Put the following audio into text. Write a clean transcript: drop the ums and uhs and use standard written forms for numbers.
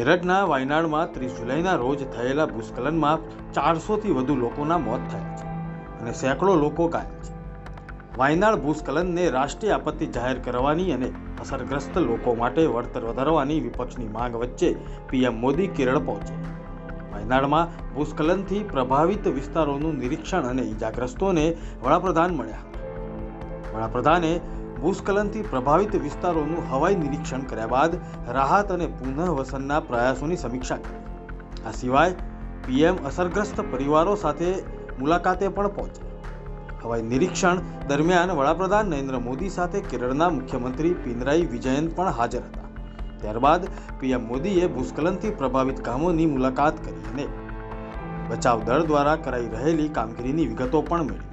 કેરળના વાયનાડમાં 30 જુલાઈના રોજ થયેલા ભૂસ્ખલનમાં 400થી વધુ લોકોના મોત થયા છે અને સેંકડો લોકો ઘાયલ છે. વાયનાડ ભૂસ્ખલનને રાષ્ટ્રીય આપત્તિ જાહેર કરવાની અને અસરગ્રસ્ત લોકો માટે વળતર વધારવાની વિપક્ષની માંગ વચ્ચે પીએમ મોદી કેરળ પહોંચ્યા. વાયનાડમાં ભૂસ્ખલનથી પ્રભાવિત વિસ્તારોનું નિરીક્ષણ અને ઈજાગ્રસ્તોને વડાપ્રધાન મળ્યા હતા. વડાપ્રધાને ભૂસ્ખલનથી પ્રભાવિત વિસ્તારોનું હવાઈ નિરીક્ષણ કર્યા બાદ રાહત અને પુનઃવસનના પ્રયાસોની સમીક્ષા કરી. આ સિવાય પીએમ અસરગ્રસ્ત પરિવારો સાથે મુલાકાતે પણ પહોંચ્યા. હવાઈ નિરીક્ષણ દરમિયાન વડાપ્રધાન નરેન્દ્ર મોદી સાથે કેરળના મુખ્યમંત્રી પિનરાઈ વિજયન પણ હાજર હતા. ત્યારબાદ પીએમ મોદીએ ભૂસ્ખલનથી પ્રભાવિત ગામોની મુલાકાત કરી અને બચાવ દળ દ્વારા કરાઈ રહેલી કામગીરીની વિગતો પણ મેળવી.